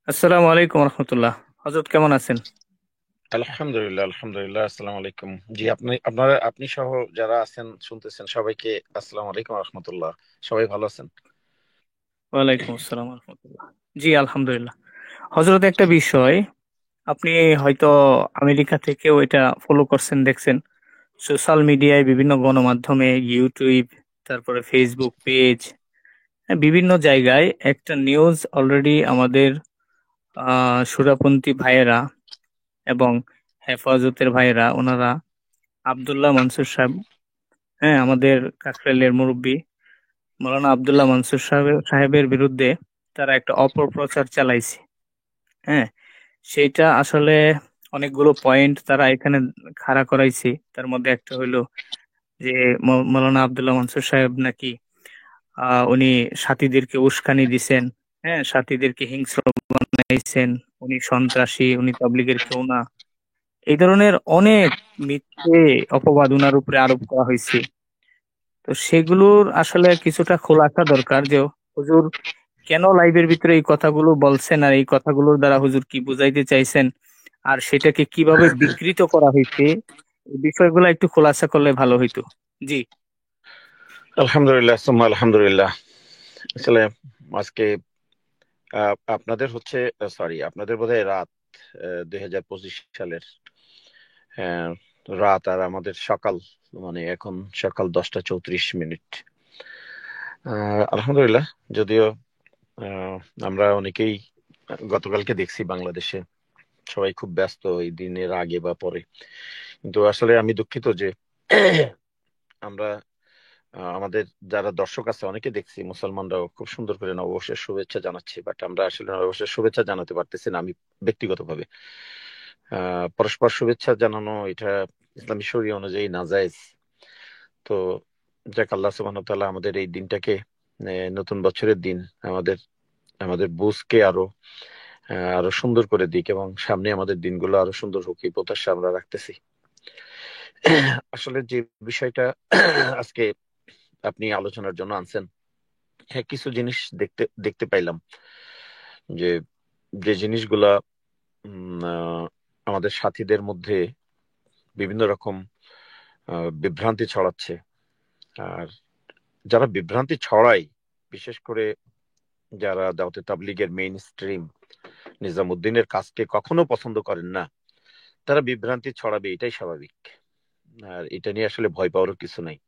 আসসালামু আলাইকুম রহমতুল্লাহ। হজরত কেমন আছেন? আলহামদুলিল্লাহ, আলহামদুলিল্লাহ, আসসালামু আলাইকুম। জি, আপনারা সহ যারা আছেন শুনতেছেন সবাইকে আসসালামু আলাইকুম রহমতুল্লাহ। সবাই ভালো আছেন? ওয়ালাইকুম আসসালাম রহমতুল্লাহ। জি আলহামদুলিল্লাহ। হজরত একটা বিষয়, আপনি হয়তো আমেরিকা থেকেও এটা ফলো করছেন, দেখছেন সোশ্যাল মিডিয়ায়, বিভিন্ন গণমাধ্যমে, ইউটিউব, তারপরে ফেসবুক পেজ, বিভিন্ন জায়গায় একটা নিউজ অলরেডি আমাদের সুরাপন্থী ভাইয়েরা এবং হেফাজতের ভাইয়েরা, ওনারা আব্দুল্লাহ মনসুর সাহেব, হ্যাঁ, আমাদের কাকরাইলের মুরব্বী মাওলানা আব্দুল্লাহ মনসুর সাহেবের বিরুদ্ধে তারা একটা অপপ্রচার চালাইছে। হ্যাঁ, সেইটা আসলে অনেকগুলো পয়েন্ট তারা এখানে খাড়া করাইছে। তার মধ্যে একটা হইলো যে মাওলানা আব্দুল্লাহ মনসুর সাহেব নাকি উনি সাথীদেরকে উস্কানি দিছেন, হ্যাঁ, সাথীদেরকে হিংস্র বানাইছেন, উনি সন্ত্রাসী, উনি তাবলীগের কেউ না, এই ধরনের অনেক মিথ্যে অপবাদ উনার উপরে আরোপ করা হয়েছে। তো সেগুলোর আসলে কিছুটা খোলাসা দরকার যে হুজুর কেন লাইভের ভিতরে এই কথাগুলো বলছেন, আর এই কথাগুলোর দ্বারা হুজুর কি বুঝাইতে চাইছেন, আর সেটাকে কিভাবে বিকৃত করা হয়েছে, এই বিষয়গুলো একটু খোলাসা করলে ভালো হইতো। জি। আলহামদুলিল্লাহ, সুম্মা আলহামদুলিল্লাহ। আসলে আজকে আপনাদের হচ্ছে, সরি, আপনাদের বোধহয় রাত 2025 সালের আহ, রাত, আর আমাদের সকাল, মানে এখন সকাল 10টা 34 মিনিট। আলহামদুলিল্লাহ। যদিও আহ, আমরা অনেকেই গতকালকে দেখছি বাংলাদেশে সবাই খুব ব্যস্ত এই দিনের আগে বা পরে, কিন্তু আসলে আমি দুঃখিত যে আমরা আমাদের যারা দর্শক আছে অনেকে দেখছি মুসলমানরাও খুব সুন্দর করে নববর্ষের শুভেচ্ছা জানাচ্ছি, বাট আমরা আসলে নববর্ষের শুভেচ্ছা জানাতে পারতেছি না। আমি ব্যক্তিগতভাবে পরস্পর শুভেচ্ছা জানানো এটা ইসলামী শরীয়ত অনুযায়ী নাজায়েজ। তো যাক, আল্লাহ সুবহানাহু ওয়া তাআলা আমাদের এই দিনটাকে, নতুন বছরের দিন, আমাদের আমাদের বুঝকে আরো সুন্দর করে দিক, এবং সামনে আমাদের দিনগুলো আরো সুন্দর হোক, এই প্রত্যাশা আমরা রাখতেছি। আসলে যে বিষয়টা আজকে আপনি আলোচনার জন্য আনছেন, হ্যাঁ, কিছু জিনিস দেখতে দেখতে পাইলাম যে যে জিনিসগুলা আমাদের সাথীদের মধ্যে বিভিন্ন রকম বিভ্রান্তি ছড়াচ্ছে। আর যারা বিভ্রান্তি ছড়ায়, বিশেষ করে যারা দাওয়াতে তাবলীগের মেইন স্ট্রিম নিজামুদ্দিনের কাজকে কখনো পছন্দ করেন না, তারা বিভ্রান্তি ছড়াবে, এটাই স্বাভাবিক। আর এটা নিয়ে আসলে ভয় পাওয়ারও কিছু নাই।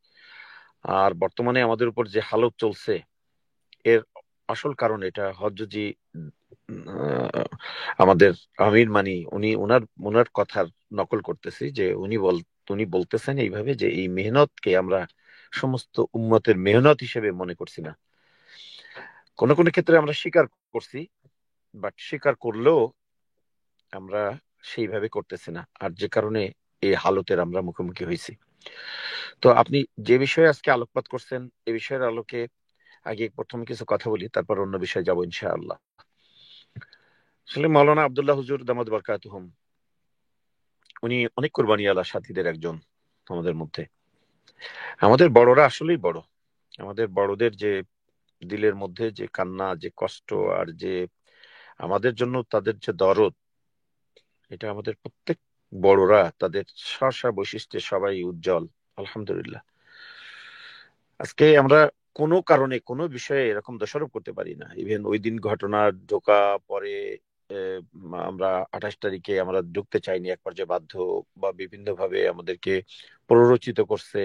আর বর্তমানে আমাদের উপর যে হালত চলছে, এর আসল কারণ এটা হজ্জজি আহ, আমাদের আমির মানি, উনি ওনার ওনার কথার নকল করতেছি, যে উনি বলতেছেন এইভাবে যে এই মেহনতকে আমরা সমস্ত উম্মতের মেহনত হিসেবে মনে করছি না। কোন কোন ক্ষেত্রে আমরা স্বীকার করছি, বাট স্বীকার করলেও আমরা সেইভাবে করতেছি না, আর যে কারণে এই হালতের আমরা মুখোমুখি হয়েছি। তো আপনি যে বিষয়ে আজকে আলোকপাত করছেন, এই বিষয়ের আলোকে আগে প্রথমে কিছু কথা বলি, তারপর অন্য বিষয়ে যাবো ইনশাআল্লাহ। আসলে মাওলানা আব্দুল্লাহ হুজুর দামাত বারকাতুহুম, উনি অনেক কোরবানিওয়ালা সাথীদের একজন আমাদের মধ্যে। আমাদের বড়রা আসলেই বড়। আমাদের বড়দের যে দিলের মধ্যে যে কান্না, যে কষ্ট, আর যে আমাদের জন্য তাদের যে দরদ, এটা আমাদের প্রত্যেক বড়রা তাদের স্ব স্ব বৈশিষ্ট্যে সবাই উজ্জ্বল। আলহামদুলিল্লাহ। আজকে আমরা কোনো কারণে কোনো বিষয়ে এরকম দোষারোপ করতে পারি না। ইভেন ওই দিন ঘটনা ঢোকা পরে আমরা 28 তারিখে আমরা ঢুকতে চাইনি, এক পর্যায়ে বাধ্য, বা বিভিন্ন ভাবে আমাদেরকে প্ররোচিত করছে।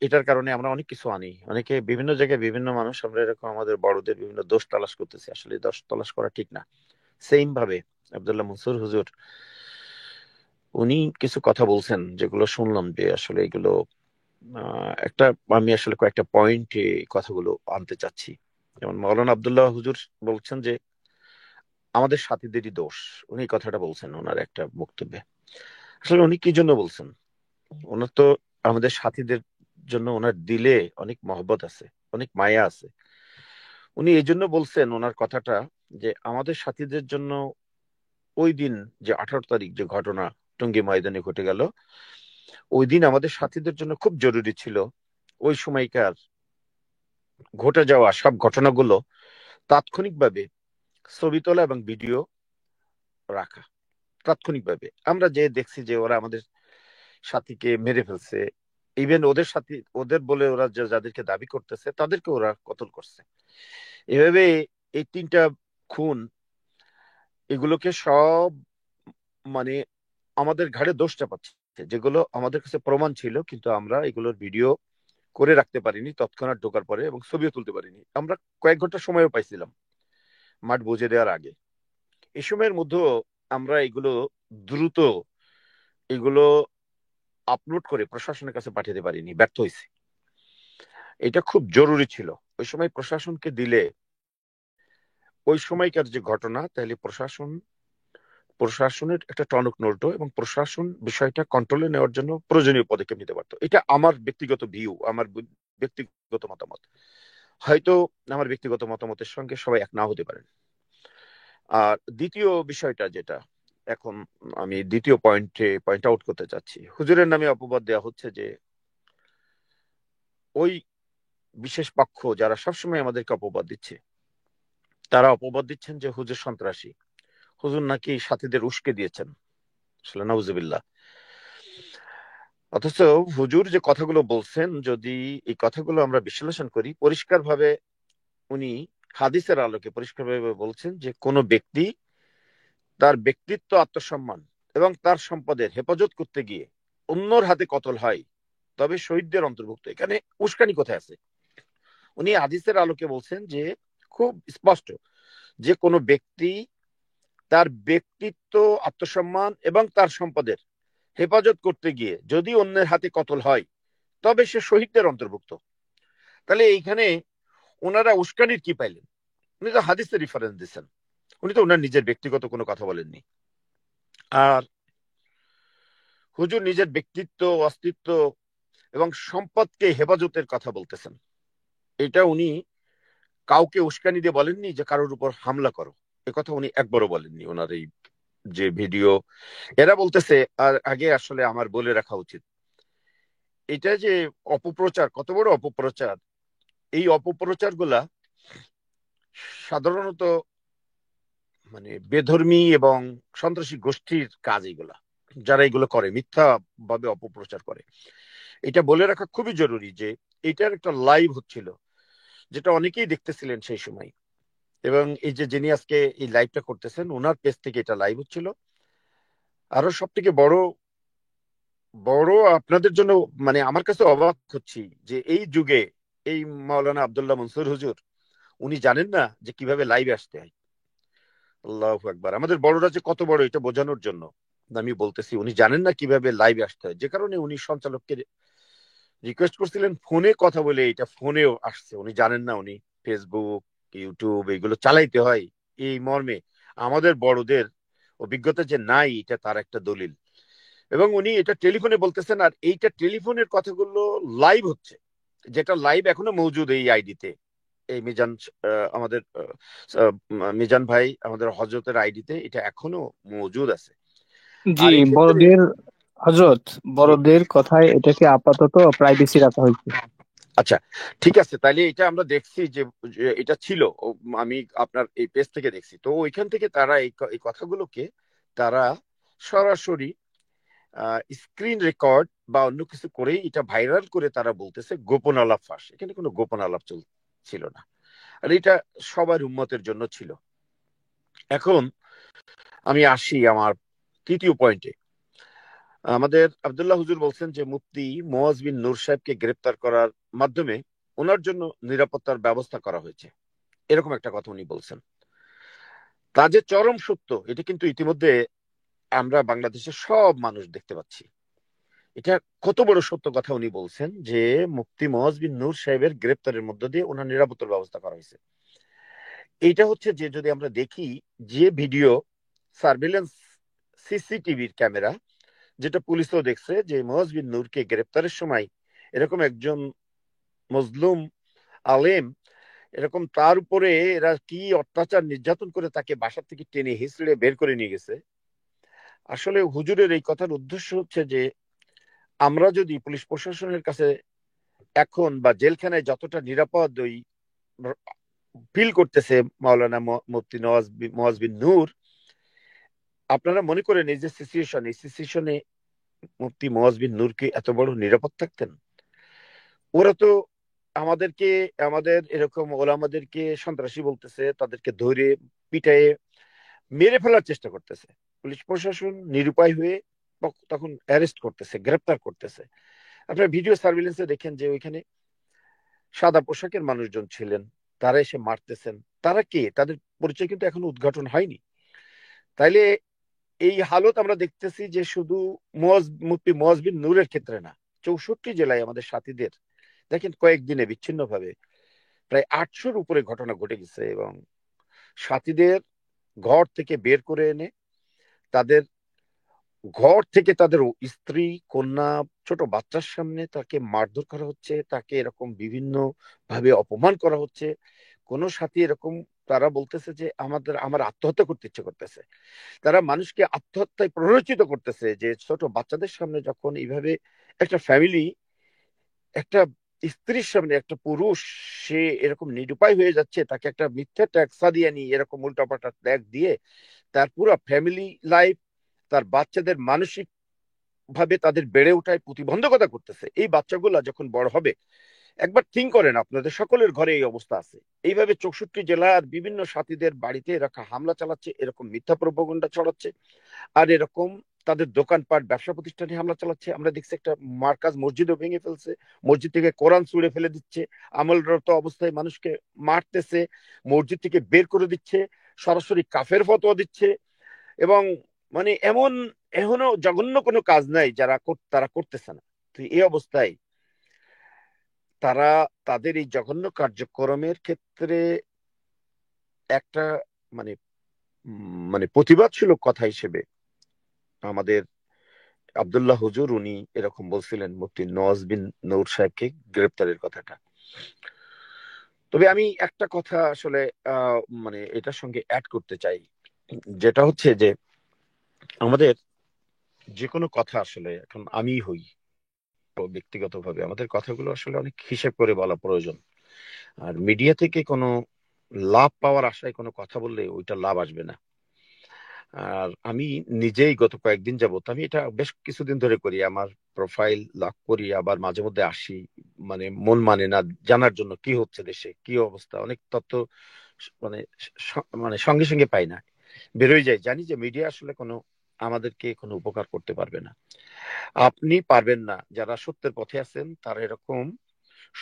এটার কারণে আমরা অনেক কিছু আনি, অনেকে বিভিন্ন জায়গায় বিভিন্ন মানুষ আমরা এরকম আমাদের বড়দের বিভিন্ন দোষ তালাশ করতেছি। আসলে দোষ তালাশ করা ঠিক না। সেম ভাবে আব্দুল্লাহ মনসুর হুজুর, উনি কিছু কথা বলছেন যেগুলো শুনলাম, যে আসলে এগুলো একটা, আমি আসলে কয়েকটা পয়েন্টে কথাগুলো আনতে চাচ্ছি। যেমন মাওলানা আব্দুল্লাহ হুজুর বলছেন যে আমাদের সাথীদেরই দোষ। উনি এই কথাটা বলছেন ওনার একটা বক্তব্যে। আসলে উনি কি জন্য বলছেন? ওনার তো আমাদের সাথীদের জন্য ওনার দিলে অনেক মহব্বত আছে, অনেক মায়া আছে। উনি এই জন্য বলছেন ওনার কথাটা, যে আমাদের সাথীদের জন্য ওই দিন, যে 18 তারিখ যে ঘটনা টঙ্গী ময়দানে ঘটে গেল, ওই দিন আমাদের সাথীদের জন্য খুব জরুরি ছিল ওই সময়কার ঘটে যাওয়া সব ঘটনাগুলো তাৎক্ষণিকভাবে ছবি তোলা এবং ভিডিও রাখা। তাৎক্ষণিকভাবে আমরা যে দেখছি যে ওরা আমাদের সাথীকে মেরে ফেলছে, ইভেন ওদের সাথী, ওদের বলে ওরা যাদেরকে দাবি করতেছে তাদেরকে ওরা কতল করছে। এভাবে এই 3টা খুন, এগুলোকে সব মানে আমাদের ঘাড়ে দোষ চাপাচ্ছে, যেগুলো আমাদের কাছে প্রমাণ ছিল কিন্তু আমরা এগুলোর ভিডিও করে রাখতে পারিনি তৎক্ষণাৎ ঢোকার পরে, এবং ছবিও তুলতে পারিনি। আমরা কয়েক ঘন্টা সময়ও পাইছিলাম মাঠ বুঝে দেওয়ার আগে। এই সময়ের মধ্যেও আমরা এগুলো দ্রুত এগুলো আপলোড করে প্রশাসনের কাছে পাঠাতে পারিনি, ব্যর্থ হয়েছি। এটা খুব জরুরি ছিল ওই সময় প্রশাসনকে দিলে, ওই সময়কার যে ঘটনা, তাহলে প্রশাসনের একটা টনক নড়তো এবং প্রশাসন বিষয়টা কন্ট্রোলে নেওয়ার জন্য প্রয়োজনীয় পদক্ষেপ নিতে পারতো। এটা আমার ব্যক্তিগত ভিউ, আমার ব্যক্তিগত মতামত। হয়তো আমার ব্যক্তিগত মতামতের সঙ্গে সবাই এক নাও হতে পারেন। আর দ্বিতীয় বিষয়টা যেটা এখন আমি দ্বিতীয় পয়েন্ট আউট করতে চাচ্ছি, হুজুরের নামে অপবাদ দেওয়া হচ্ছে যে ওই বিশেষ পক্ষ যারা সবসময় আমাদেরকে অপবাদ দিচ্ছে, তারা অপবাদ দিচ্ছেন যে হুজুর সন্ত্রাসী, হুজুর নাকি সাথীদের উস্কে দিয়েছেন। আসলে নাউজুবিল্লাহ। অথচ হুজুর যে কথাগুলো বলছেন, যদি এই কথাগুলো আমরা বিশ্লেষণ করি, পরিষ্কারভাবে উনি হাদিসের আলোকে পরিষ্কারভাবে বলছেন যে কোন ব্যক্তি তার ব্যক্তিত্ব, আত্মসম্মান এবং তার সম্পদের হেফাজত করতে গিয়ে অন্যর হাতে কতল হয়, তবে শহীদদের অন্তর্ভুক্ত। এখানে উস্কানি কোথায় আছে? উনি হাদিসের আলোকে বলছেন যে খুব স্পষ্ট যে কোনো ব্যক্তি তার ব্যক্তিত্ব, আত্মসম্মান এবং তার সম্পদের হেফাজত করতে গিয়ে যদি অন্যের হাতে কতল হয়, তবে সে শহীদদের অন্তর্ভুক্ত। তাহলে এইখানে ওনারা উস্কানির কি পাইলেন? উনি তো হাদিসের রেফারেন্স দিচ্ছেন, উনি তো ওনার নিজের ব্যক্তিগত কোনো কথা বলেননি। আর হুজুর নিজের ব্যক্তিত্ব, অস্তিত্ব এবং সম্পদকে হেফাজতের কথা বলতেছেন। এটা উনি কাউকে উস্কানি দিয়ে বলেননি যে কারোর উপর হামলা করো, এ কথা উনি একবারও বলেননি ওনার এই যে ভিডিও। এরা বলতেছে, আর আগে আসলে আমার বলে রাখা উচিত, এটা যে অপপ্রচার, কত বড় অপপ্রচার। এই অপপ্রচার গুলা সাধারণত বেধর্মী এবং সন্ত্রাসী গোষ্ঠীর কাজ, এগুলা যারা এগুলো করে মিথ্যা ভাবে অপপ্রচার করে। এটা বলে রাখা খুবই জরুরি যে এটার একটা লাইভ হচ্ছিল, যেটা অনেকেই দেখতেছিলেন সেই সময়। এবং এই যে যিনি আজকে এই লাইভটা করতেছেন, ওনার পেজ থেকে এটা লাইভ হচ্ছিল। আরো সব থেকে বড় বড় আপনাদের জন্য আমার কাছে অবাক হচ্ছি যে এই যুগে এই মাওলানা আব্দুল্লাহ মনসুর হুজুর, উনি জানেন না যে কিভাবে লাইভে আসতে হয়। আল্লাহু আকবার। আমাদের বড়রা যে কত বড়, এটা বোঝানোর জন্য আমি বলতেছি, উনি জানেন না কিভাবে লাইভে আসতে হয়, যে কারণে উনি সঞ্চালককে রিকোয়েস্ট করছিলেন ফোনে কথা বলে, এটা ফোনেও আসছে। উনি জানেন না উনি ফেসবুক, ইউটিউব এগুলো চালাইতে হয় এই মর্মে। আমাদের বড়দের অভিজ্ঞতা যে নাই, এটা তার একটা দলিল। এবং উনি এটা টেলিফোনে বলতেছেন, আর এইটা টেলিফোনের কথাগুলো লাইভ হচ্ছে, যেটা লাইভ এখনো মৌজুদ এই আইডিতে। এই মিজান, আমাদের মিজান ভাই আমাদের হজরতের আইডিতে এটা এখনো মৌজুদ আছে। জি, আর এক্ষেত্রে বড়দের হজরত, জি, বড়দের কথায় এটাকে আপাতত প্রাইভেসি রাখা হয়েছে। আচ্ছা, ঠিক আছে। তাহলে এটা আমরা দেখছি যে যে এটা ছিল, আমি আপনার এই পেজ থেকে দেখছি, তো ওইখান থেকে তারা এই কথাগুলোকে তারা সরাসরি স্ক্রিন রেকর্ড বা অন্য কিছু করেই এটা ভাইরাল করে তারা বলতেছে গোপন আলাপ ফাঁস। এখানে কোনো গোপন আলাপ ছিল না, আর এটা সবার উম্মতের জন্য ছিল। এখন আমি আসি আমার তৃতীয় পয়েন্টে। আমাদের আব্দুল্লাহ হুজুর বলছেন যে মুফতি মুয়াজ বিন নূর সাহেবকে গ্রেপ্তার করার মাধ্যমে ওনার জন্য নিরাপত্তার ব্যবস্থা করা হয়েছে, এরকম একটা কথা উনি বলছেন। তা যে চরম সত্য, এটা কিন্তু ইতিমধ্যে আমরা বাংলাদেশের সব মানুষ দেখতে পাচ্ছি। এটা কত বড় সত্য কথা উনি বলছেন যে মুফতি মুয়াজ বিন নূর সাহেবের গ্রেপ্তারের মধ্য দিয়ে ওনার নিরাপত্তার ব্যবস্থা করা হয়েছে। এইটা হচ্ছে যে যদি আমরা দেখি যে ভিডিও সার্ভিলেন্স, সিসিটিভির ক্যামেরা, যেটা পুলিশও দেখছে যে মুয়াজ বিন নূরকে গ্রেপ্তারের সময় এরকম একজন মজলুম আলেম, এরকম তার উপরে এরা কি অত্যাচার নির্যাতন করে তাকে বাসা থেকে টেনে হিঁচড়ে বের করে নিয়ে গেছে। আসলে হুজুরের এই কথার উদ্দেশ্য হচ্ছে যে আমরা যদি পুলিশ প্রশাসনের কাছে এখন বা জেলখানায় যতটা নিরাপদ ওই ফিল করতেছে মাওলানা মুফতি নওয়াজ বিন নূর, আপনারা মনে করেন এই যে সিচুয়েশন, এই সিচুয়েশনে মুফতি নওয়াজ বিন নূর কি এত বড় নিরাপদ থাকতেন? ওরা তো আমাদেরকে, আমাদের এরকম ওলামাদেরকে সন্ত্রাসী বলতেছে, তাদেরকে ধরে পিটায়ে মেরে ফেলার চেষ্টা করতেছে। পুলিশ প্রশাসন নিরুপায় হয়ে তখন অ্যারেস্ট করতেছে, গ্রেপ্তার করতেছে। আপনার ভিডিও সার্ভিলেন্সে দেখেন যে ওইখানে সাদা পোশাকের মানুষজন ছিলেন, তারা এসে মারতেছেন। তারা কে? তাদের পরিচয় কিন্তু এখনো উদ্ঘাটন হয়নি। তাইলে এই হালত আমরা দেখতেছি যে শুধু মুফতি মুয়াজ বিন নূরের ক্ষেত্রে না, 64 জেলায় আমাদের সাথীদের দেখেন কয়েকদিনে বিচ্ছিন্ন ভাবে প্রায় 800-র উপরে ঘটনা ঘটে গেছে, এবং সাথীদের ঘর থেকে বের করে এনে তাদের ঘর থেকে তাদের স্ত্রী, কন্যা, ছোট বাচ্চার সামনে তাকে মারধর করা হচ্ছে, তাকে এরকম বিভিন্ন ভাবে অপমান করা হচ্ছে। কোন সাথী এরকম, তারা বলতেছে যে আমার আত্মহত্যা করতে ইচ্ছে করতেছে। তারা মানুষকে আত্মহত্যায় প্ররোচিত করতেছে, যে ছোট বাচ্চাদের সামনে যখন এইভাবে একটা ফ্যামিলি, একটা স্ত্রীর সামনে একটা পুরুষ সে এরকম নিরুপায় হয়ে যাচ্ছে, তাকে একটা মিথ্যা ট্যাক্সা দিয়ে নিয়ে এরকম উল্টাপাল্টা ট্যাগ দিয়ে তার পুরো ফ্যামিলি লাইফ, তার বাচ্চাদের মানসিক ভাবে তাদের বেড়ে ওঠায় প্রতিবন্ধকতা করতেছে। এই বাচ্চাগুলা যখন বড় হবে, একবার থিঙ্ক করেন, আপনাদের সকলের ঘরে এই অবস্থা আছে। এইভাবে 64 জেলার বিভিন্ন সাথীদের বাড়িতে রাখা হামলা চালাচ্ছে, এরকম মিথ্যা প্রোপাগান্ডা ছড়াচ্ছে, আর এরকম তাদের দোকানপাট, ব্যবসা প্রতিষ্ঠানে হামলা চালাচ্ছে। আমরা দেখছি একটা মার্কাজ মসজিদও ভেঙে ফেলছে, মসজিদ থেকে কোরআন ছুঁড়ে ফেলে দিচ্ছে, আমলরত অবস্থায় মানুষকে মারতেছে, মসজিদ থেকে বের করে দিচ্ছে, সরাসরি কাফের ফতোয়া দিচ্ছে। এবং মানে এমন এখনো জঘন্য কোনো কাজ নাই তারা করতেছে না। তো এই অবস্থায় তারা তাদের এই জঘন্য কার্যক্রমের ক্ষেত্রে একটা মানে মানে প্রতিবাদমূলক কথা হিসেবে আমাদের আব্দুল্লাহ হুজুর উনি এরকম বলছিলেন মুফতি নওয়াজ বিন নূর সাহেবকে গ্রেপ্তারের কথাটা। তবে আমি একটা কথা আসলে মানে এটার সঙ্গে অ্যাড করতে চাই, যেটা হচ্ছে যে আমাদের যে কোনো কথা আসলে এখন আমি হই ব্যক্তিগতভাবে, আমাদের কথাগুলো আসলে অনেক হিসেব করে বলা প্রয়োজন। আর মিডিয়া থেকে কোনো লাভ পাওয়ার আশায় কোনো কথা বললে ওইটা লাভ আসবে না। আর আমি নিজেই গত কয়েকদিন যাবত, আমি এটা বেশ কিছুদিন ধরে করি, আমার প্রোফাইল লক করি, আবার মাঝে মধ্যে আসি, মানে মন মানে না জানার জন্য কি হচ্ছে দেশে, কি অবস্থা। অনেক তথ্য মানে মানে সঙ্গে সঙ্গে পাই না, বেরোয় যায়। জানি যে মিডিয়া আসলে কোনো আমাদেরকে কোনো উপকার করতে পারবে না, আপনি পারবেন না। যারা সত্যের পথে আছেন তারা এরকম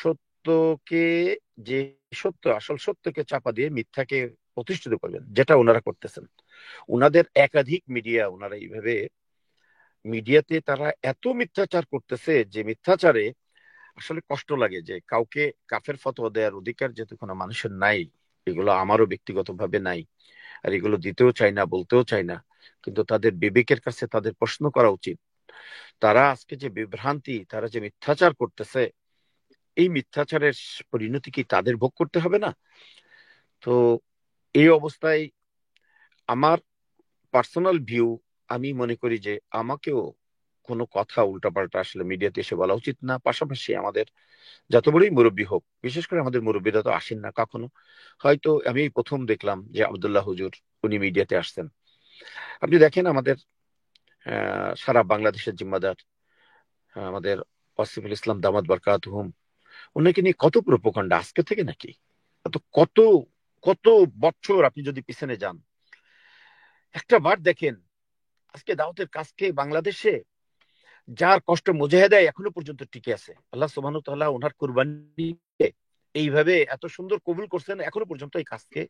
সত্যকে, যে সত্য, আসল সত্যকে চাপা দিয়ে মিথ্যাকে প্রতিষ্ঠিত করবেন, যেটা ওনারা করতেছেন। ওনাদের একাধিক মিডিয়া, ওনারা এইভাবে মিডিয়াতে তারা এত মিথ্যাচার করতেছে যে মিথ্যাচারে আসলে কষ্ট লাগে, যে কাউকে কাফের ফতোয়া দেওয়ার অধিকার যেহেতু কোনো মানুষের নাই, এগুলো আমারও ব্যক্তিগতভাবে নাই, আর এগুলো দিতেও চাই না, বলতেও চাই না। কিন্তু তাদের বিবেকের কাছে তাদের প্রশ্ন করা উচিত। তারা আজকে যে বিভ্রান্তি, তারা যে মিথ্যাচার করতেছে, এই মিথ্যাচারের পরিণতি কি তাদের ভোগ করতে হবে না? তো এই অবস্থায় আমার পার্সোনাল ভিউ, আমি মনে করি যে আমাকেও কোনো কথা উল্টাপাল্টা আসলে মিডিয়াতে এসে বলা উচিত না। পাশাপাশি আমাদের যত বড়ই মুরব্বী হোক, বিশেষ করে আমাদের মুরব্বীরা তো আসেন না কখনো, হয়তো আমি এই প্রথম দেখলাম যে আব্দুল্লাহ হুজুর উনি মিডিয়াতে আসছেন। আপনি দেখেন আমাদের সারা বাংলাদেশের জিম্মাদার আমাদের ওয়াসিফুল ইসলাম দামাত বরকাতুহুম, ওনাকে নিয়ে কত প্রোপাগান্ডা আজকে থেকে নাকি, কত কত বছর আপনি যদি পিছনে যান, একটা বার দেখেন আজকে দাওয়াতের কাজকে বাংলাদেশে যার কষ্ট মুজাহিদায় এখনো পর্যন্ত টিকে আছে, আল্লাহ সুবহানাহু ওয়া তাআলা ওনার কুরবানি এইভাবে এত সুন্দর কবুল করছেন, এখনো পর্যন্ত এই কাজকে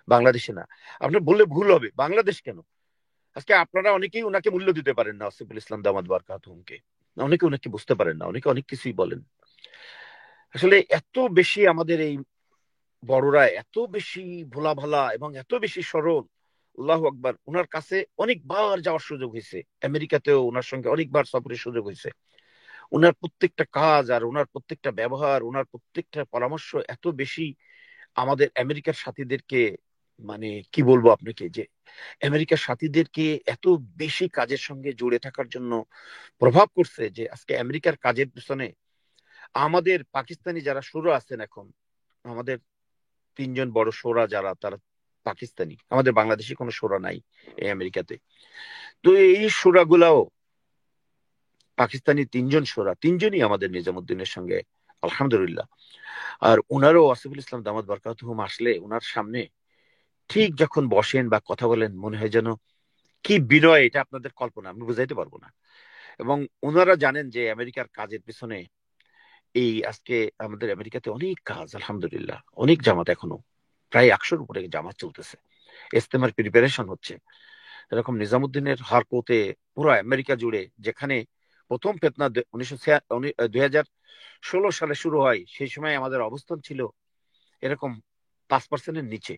বাংলাদেশে না, আপনার বললে ভুল হবে, বাংলাদেশ কেন, আজকে আপনারা অনেকেই ওনাকে মূল্য দিতে পারেন না, আসিফুল ইসলাম দামাত বারকাতুহুমকে, অনেকে ওনাকে বুঝতে পারেন না, অনেকে অনেক কিছুই বলেন। আসলে এত বেশি আমাদের এই বড়রা এত বেশি ভোলা ভালা এবং এত বেশি সরল, আল্লাহু আকবার। ওনার কাছে অনেকবার যাওয়ার সুযোগ হয়েছে, আমেরিকাতেও ওনার সঙ্গে অনেকবার সফরের সুযোগ হয়েছে। ওনার প্রত্যেকটা কাজ আর ওনার প্রত্যেকটা ব্যবহার, ওনার প্রত্যেকটা পরামর্শ এত বেশি আমাদের আমেরিকার সাথীদেরকে, মানে কি বলবো আপনাকে, যে আমেরিকার সাথীদেরকে এত বেশি কাজের সঙ্গে জুড়ে থাকার জন্য প্রভাব করছে, যে আজকে আমেরিকার কাজের পিছনে আমাদের পাকিস্তানি যারা শুরু আছেন এখন, আমাদের তিনজন বড় শোরা যারা, তারা পাকিস্তানি। আমাদের বাংলাদেশে কোনো শোরা নাই এই আমেরিকাতে। তো এই শোরা গুলাও পাকিস্তানি, তিনজন শোরা, তিনজনই আমাদের নিজামুদ্দিনের সঙ্গে আলহামদুলিল্লাহ। আর ওনারও আসিফুল ইসলাম দামাত বারকাতুহুম আসলে ওনার সামনে ঠিক যখন বসেন বা কথা বলেন, মনে হয় যেন কি বিনয়, এটা আপনাদের কল্পনা আমি বুঝাইতে পারবো না। এবং ওনারা জানেন যে আমেরিকার কাজের পিছনে এই আজকে আমাদের আমেরিকাতে অনেক কাজ, আলহামদুলিল্লাহ অনেক জামাত, এখনো প্রায় 100-র উপরে জামাত চলতেছে, ইজতেমার প্রিপারেশন হচ্ছে। এরকম নিজামুদ্দিনের হরকতে পুরো আমেরিকা জুড়ে, যেখানে প্রথম ফেতনা 2016 সালে শুরু হয়, সেই সময় আমাদের অবস্থান ছিল এরকম 5%-এর নিচে।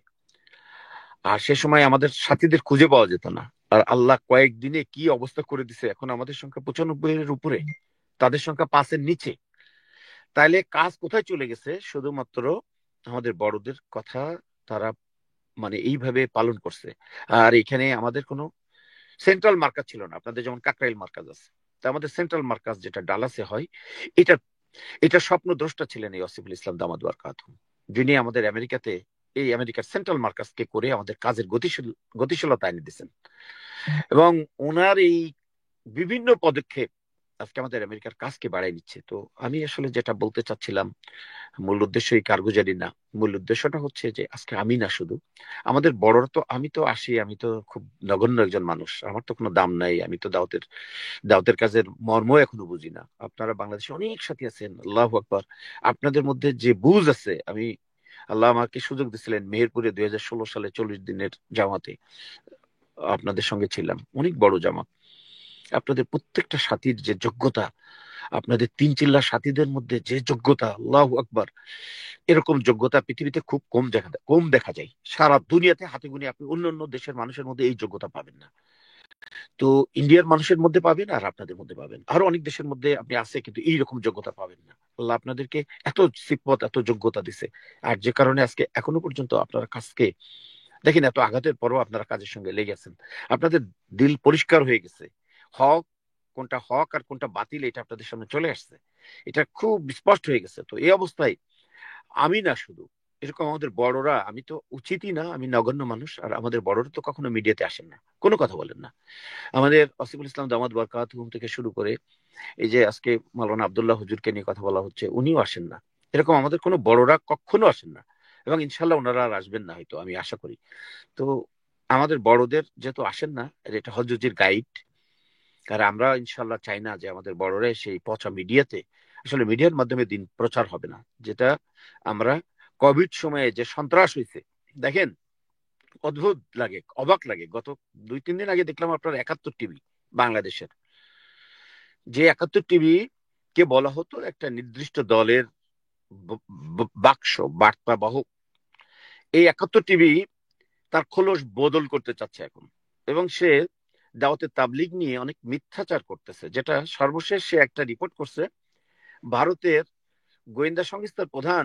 আর সে সময় আমাদের সাথীদের খুঁজে পাওয়া যেত না। আর আল্লাহ কয়েকদিনে কি অবস্থা করে দিছে, এখন আমাদের সংখ্যা 95-এর উপরে, তাদের সংখ্যা 5-এর নিচে। তাইলে কাজ কোথায় চলে গেছে? শুধুমাত্র আমাদের বড়দের কথা তারা মানে এইভাবে পালন করছে। আর এখানে আমাদের কোনো সেন্ট্রাল মার্কাজ ছিল না, আপনাদের যেমন কাকরাইল মার্কাজ আছে। তা আমাদের সেন্ট্রাল মার্কাজ যেটা ডালাসে হয়, এটা এটা স্বপ্ন দ্রষ্টা ছিলেন এই আসিফুল ইসলাম দামাত বারকাতুহু, যিনি আমাদের আমেরিকাতে এই আমেরিকার সেন্ট্রাল মার্কাজকে করে আমাদের কাজের গতিশীলতা এনে দিয়েছেন। এবং ওনার এই বিভিন্ন পদক্ষেপ আজকে আমাদের আমেরিকার কাজকে বাড়াই নিচ্ছে। তো আমি আসলে যেটা বলতে চাচ্ছিলাম, মূল উদ্দেশ্য এই কারগুজারি না, মূল উদ্দেশ্যটা হচ্ছে যে আজকে আমি না শুধু আমাদের বড়রা, তো আমি তো আসি, আমি তো খুব নগণ্য একজন মানুষ, আমার তো কোনো দাম নাই, আমি তো দাওয়াতের দাওয়াতের কাজের মর্ম এখনো বুঝি না। আপনারা বাংলাদেশে অনেক সাথী আছেন, আল্লাহু আকবার, আপনাদের মধ্যে যে বুঝ আছে, আমি আল্লাহ আমাকে সুযোগ দিছিলেন মেহেরপুরে 2016 সালে 40 দিনের জামাতে আপনাদের সঙ্গে ছিলাম, অনেক বড় জামাত। আপনাদের প্রত্যেকটা সাথীর যে যোগ্যতা, আপনাদের তিন চিল্লার সাথীদের মধ্যে যে যোগ্যতা, আল্লাহু আকবার, এরকম যোগ্যতা পৃথিবীতে খুব কম দেখা যায়। সারা দুনিয়াতে হাতে গুনে আপনি অন্য অন্য দেশের মানুষের মধ্যে এই যোগ্যতা পাবেন না। তো ইন্ডিয়ার মানুষের মধ্যে পাবেন, আর আপনাদের মধ্যে পাবেন, আরো অনেক দেশের মধ্যে আপনি আছে, কিন্তু এইরকম যোগ্যতা পাবেন না। আল্লাহ আপনাদেরকে এত সিফত, এত যোগ্যতা দিছে। আর যে কারণে আজকে এখনো পর্যন্ত আপনারা কাজকে দেখেন, এত আঘাতের পরও আপনারা কাজের সঙ্গে লেগেছেন। আপনাদের দিল পরিষ্কার হয়ে গেছে, হক কোনটা হক আর কোনটা বাতিল এটা আপনাদের সামনে চলে আসছে, এটা খুব স্পষ্ট হয়ে গেছে। তো এই অবস্থায় আমি না শুধু, এরকম আমাদের বড়রা, আমি তো উচিতই না, আমি নগণ্য মানুষ, আর আমাদের বড়রা তো কখনো মিডিয়াতে আসেন না, কোনো কথা বলেন না। আমাদের আসিফুল ইসলাম দামাত বারকাতুহু থেকে শুরু করে এই যে আজকে মাওলানা আব্দুল্লাহ হুজুরকে নিয়ে কথা বলা হচ্ছে, উনিও আসেন না। এরকম আমাদের কোনো বড়রা কখনো আসেন না, এবং ইনশাল্লাহ ওনারা আর আসবেন না হয়তো, আমি আশা করি। তো আমাদের বড়দের যেহেতু আসেন না, এটা হজ্জুজির গাইড। আর আমরা ইনশাল্লাহ চাই না যে আমাদের বড়রা সেই পচা মিডিয়াতে, আসলে মিডিয়ার মাধ্যমে দিন প্রচার হবে না, যেটা আমরা কোভিড সময়ে যে সন্ত্রাস হয়েছে, দেখেন অদ্ভুত লাগে, অবাক লাগে। গত 2-3 দিন আগে দেখলাম আপনার 71 টিভি, বাংলাদেশের যে 71 টিভি কে বলা হতো একটা নির্দিষ্ট দলের বাক্স, বার্তা বাহক, এই 71 টিভি তার খোলস বদল করতে চাচ্ছে এখন। এবং সে দাওয়াতে তাবলিগ নিয়ে অনেক মিথ্যাচার করতেছে, যেটা সর্বশেষ সে একটা রিপোর্ট করছে, ভারতের গোয়েন্দা সংস্থার প্রধান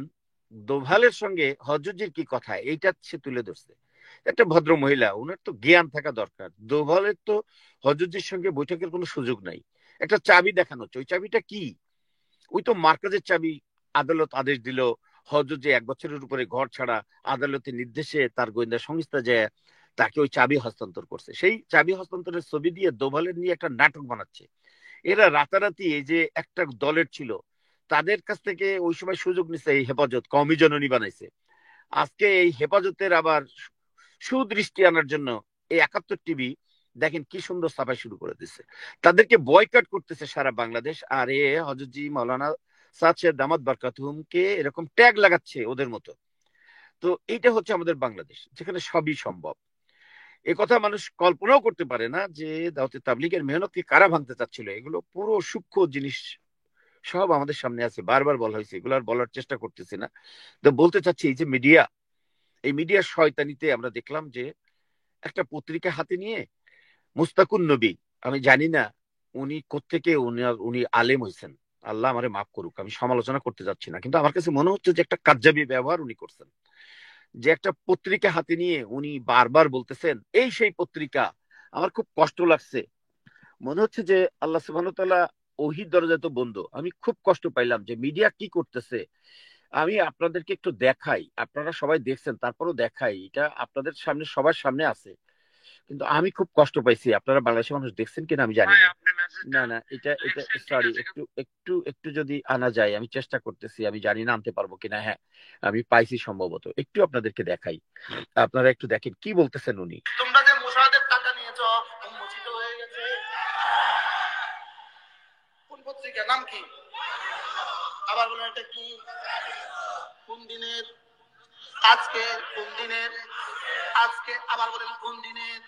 দোভালের সঙ্গে হজরজির কি কথা, এইটা সে তুলে ধরছে। একটা ভদ্র মহিলা, ওনার তো জ্ঞান থাকা দরকার। দোভালের তো হজরজির সঙ্গে বৈঠকের কোনো সুযোগ নাই। একটা চাবি দেখানো হচ্ছে, ওই চাবিটা কি? ওই তো মার্কাজের চাবি। আদালত আদেশ দিল হজরত যে 1 বছরের উপরে ঘর ছাড়া, আদালতের নির্দেশে তার গোয়েন্দা সংস্থা যে তাকে ওই চাবি হস্তান্তর করছে, সেই চাবি হস্তান্তরের ছবি দিয়ে দোভালের নিয়ে একটা নাটক বানাচ্ছে। এরা রাতারাতি এই যে একটা দলের ছিল, তাদের কাছ থেকে ওই সময় সুযোগ নিছে, এই হেফাজত কওমি জননী বানাইছে। আজকে এই হেফাজতের আবার সুদৃষ্টি আনার জন্য এই 71 টিভি দেখেন কি সুন্দর সাফাই শুরু করে দিচ্ছে, তাদেরকে বয়কট করতেছে সারা বাংলাদেশ। আর এ হজরতজি মাওলানা সাদ শেখ দামাত বারকাতুহুমকে এরকম ট্যাগ লাগাচ্ছে ওদের মতো। তো এইটা হচ্ছে আমাদের বাংলাদেশ, যেখানে সবই সম্ভব। এ কথা মানুষ কল্পনাও করতে পারে না যে দাওয়াতে তাবলীগের মেহনতকে কারা ভাঙতে চাচ্ছিল। এগুলো পুরো সূক্ষ্ম জিনিস সব আমাদের সামনে আছে, বারবার বলা হয়েছে, এগুলো আর বলার চেষ্টা করতেছি না। তো বলতে চাচ্ছি, এই যে মিডিয়া, এই মিডিয়ার শয়তানিতে আমরা দেখলাম যে একটা পত্রিকা হাতে নিয়ে মুস্তাকুন নবী, আমি জানি না উনি কোত্থেকে, উনি আলেম হয়েছেন, আল্লাহ আমারে মাফ করুক, আমি সমালোচনা করতে যাচ্ছি না, কিন্তু আমার কাছে মনে হচ্ছে যে একটা কার্যাবী ব্যবহার উনি করছেন। যে একটা পত্রিকা হাতে নিয়ে উনি বারবার বলতেছেন এই সেই পত্রিকা। আমার খুব কষ্ট লাগছে, মনে হচ্ছে যে আল্লাহ সুবহানাহু ওয়া তাআলা ওহির দরজা তো বন্ধ। আমি খুব কষ্ট পাইলাম যে মিডিয়া কি করতেছে। আমি আপনাদেরকে একটু দেখাই, আপনারা সবাই দেখছেন, তারপরও দেখাই, এটা আপনাদের সামনে সবার সামনে আছে, কিন্তু আমি খুব কষ্ট পাইছি। আপনারা বাংলাদেশের মানুষ দেখছেন কিনা আমি জানি না। না না, এটা এটা সরি, একটু একটু একটু যদি আনা যায়, আমি চেষ্টা করতেছি, আমি জানি না আনতে পারবো কিনা। হ্যাঁ, আমি পাইছি সম্ভবত, একটু আপনাদেরকে দেখাই, আপনারা একটু দেখেন কি বলতেছেন উনি। তোমরা যে মুসাদের টাকা নিয়েছ, উন্মোচিত হয়ে গেছে। কোন পত্রিকা, নাম কি? আবার বলেন, এটা কি, কোন দিনের, আজকে কোন দিনের, আজকে আবার বলেন কোন দিনের?